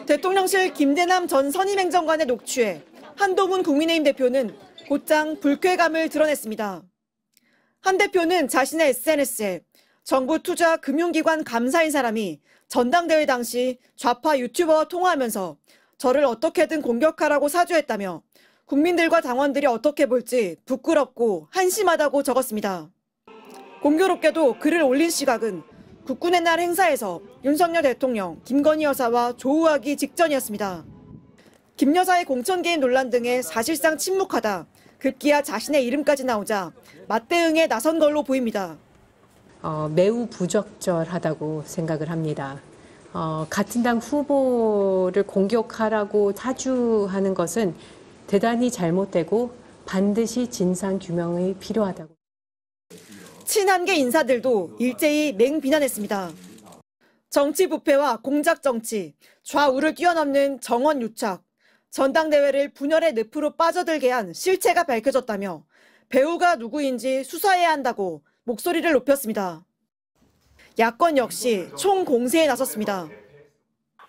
대통령실 김대남 전 선임행정관의 녹취에 한동훈 국민의힘 대표는 곧장 불쾌감을 드러냈습니다. 한 대표는 자신의 SNS에 정부 투자 금융기관 감사인 사람이 전당대회 당시 좌파 유튜버와 통화하면서 저를 어떻게든 공격하라고 사주했다며 국민들과 당원들이 어떻게 볼지 부끄럽고 한심하다고 적었습니다. 공교롭게도 글을 올린 시각은 국군의 날 행사에서 윤석열 대통령, 김건희 여사와 조우하기 직전이었습니다. 김 여사의 공천 개입 논란 등에 사실상 침묵하다 급기야 자신의 이름까지 나오자 맞대응에 나선 걸로 보입니다. 매우 부적절하다고 생각을 합니다. 같은 당 후보를 공격하라고 사주하는 것은 대단히 잘못되고 반드시 진상규명이 필요하다고. 친한계 인사들도 일제히 맹비난했습니다. 정치 부패와 공작 정치, 좌우를 뛰어넘는 정원 유착, 전당대회를 분열의 늪으로 빠져들게 한 실체가 밝혀졌다며 배우가 누구인지 수사해야 한다고 목소리를 높였습니다. 야권 역시 총공세에 나섰습니다.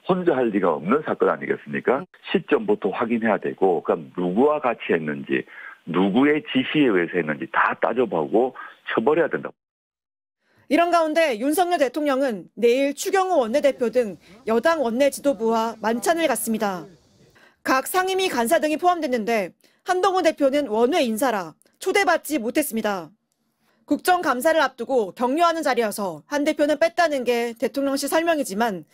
혼자 할 리가 없는 사건 아니겠습니까? 시점부터 확인해야 되고, 그러니까 누구와 같이 했는지, 누구의 지시에 의해서 했는지 다 따져보고 처벌해야 된다고. 이런 가운데 윤석열 대통령은 내일 추경호 원내대표 등 여당 원내 지도부와 만찬을 갖습니다. 각 상임위 간사 등이 포함됐는데 한동훈 대표는 원외 인사라 초대받지 못했습니다. 국정감사를 앞두고 격려하는 자리여서 한 대표는 뺐다는 게 대통령실 설명이지만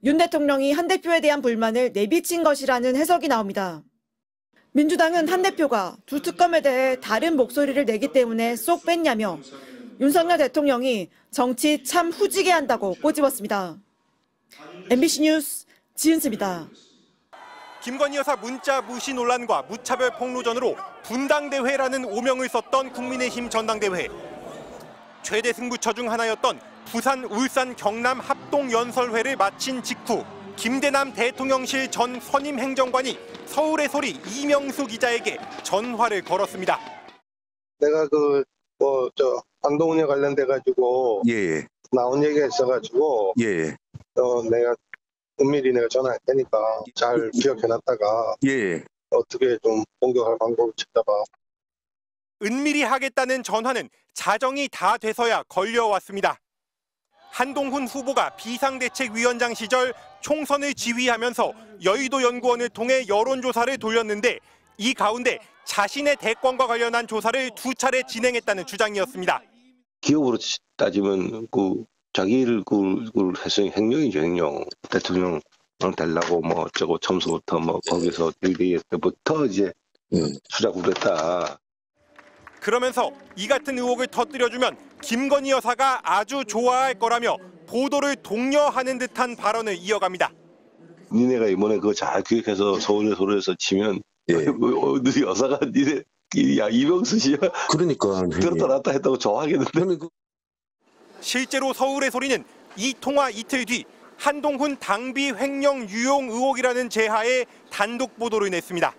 윤 대통령이 한 대표에 대한 불만을 내비친 것이라는 해석이 나옵니다. 민주당은 한 대표가 두 특검에 대해 다른 목소리를 내기 때문에 쏙 뺐냐며 윤석열 대통령이 정치 참 후지게 한다고 꼬집었습니다. MBC 뉴스 지은수입니다. 김건희 여사 문자 무시 논란과 무차별 폭로전으로 분당대회라는 오명을 썼던 국민의힘 전당대회. 최대 승부처 중 하나였던 부산, 울산, 경남 합동연설회를 마친 직후 김대남 대통령실 전 선임행정관이 서울의 소리 이명수 기자에게 전화를 걸었습니다. 내가 한동훈에 관련돼가지고 나온 얘기가 있어가지고 내가 은밀히 내가 전화할 테니까 잘 기억해놨다가 어떻게 좀 공격할 방법을 찾아봐. 은밀히 하겠다는 전화는 자정이 다 돼서야 걸려왔습니다. 한동훈 후보가 비상대책위원장 시절 총선을 지휘하면서 여의도 연구원을 통해 여론조사를 돌렸는데 이 가운데 자신의 대권과 관련한 조사를 2차례 진행했다는 주장이었습니다. 기업으로 따지면 자기를 해서 행령이죠, 행령. 대통령 되려고 어쩌고 처음부터 거기서 대회 때부터 이제 수작을 했다. 그러면서 이 같은 의혹을 터뜨려주면 김건희 여사가 아주 좋아할 거라며 보도를 독려하는 듯한 발언을 이어갑니다. 니네가 이번에 그거 잘 기획해서 서울에서 치면 너희 여사가 니네 이명수 씨야. 그러니까 들었다 놨다 했다고 좋아하겠는데. 실제로 서울의 소리는 이 통화 이틀 뒤 한동훈 당비 횡령 유용 의혹이라는 제하에 단독 보도를 냈습니다.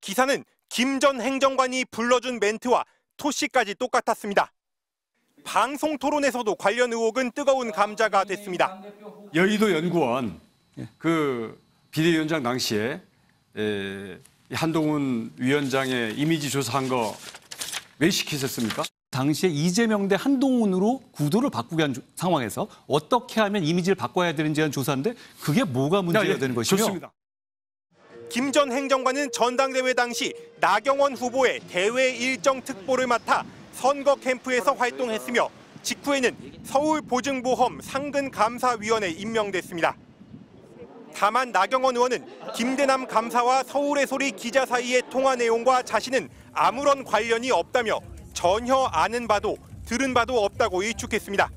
기사는 김 전 행정관이 불러준 멘트와 토시까지 똑같았습니다. 방송 토론에서도 관련 의혹은 뜨거운 감자가 됐습니다. 여의도 연구원 비대위원장 당시에 한동훈 위원장의 이미지 조사한 거 왜 시키셨습니까? 당시에 이재명 대 한동훈으로 구도를 바꾸게 한 상황에서 어떻게 하면 이미지를 바꿔야 되는지 한 조사인데 그게 뭐가 문제가 되는 것이며. 좋습니다. 김 전 행정관은 전당대회 당시 나경원 후보의 대외 일정 특보를 맡아 선거 캠프에서 활동했으며 직후에는 서울보증보험 상근감사위원회에 임명됐습니다. 다만 나경원 의원은 김대남 감사와 서울의 소리 기자 사이의 통화 내용과 자신은 아무런 관련이 없다며 전혀 아는 바도 들은 바도 없다고 일축했습니다.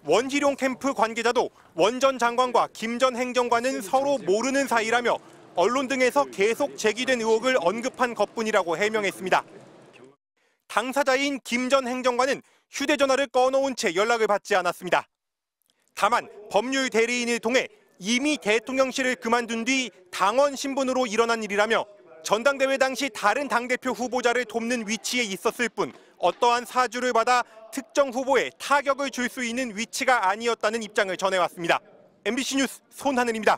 원희룡 캠프 관계자도 원 전 장관과 김 전 행정관은 서로 모르는 사이라며 언론 등에서 계속 제기된 의혹을 언급한 것뿐이라고 해명했습니다. 당사자인 김 전 행정관은 휴대전화를 꺼놓은 채 연락을 받지 않았습니다. 다만 법률 대리인을 통해 이미 대통령실을 그만둔 뒤 당원 신분으로 일어난 일이라며 전당대회 당시 다른 당대표 후보자를 돕는 위치에 있었을 뿐 어떠한 사주를 받아 특정 후보에 타격을 줄 수 있는 위치가 아니었다는 입장을 전해왔습니다. MBC 뉴스 손하늘입니다.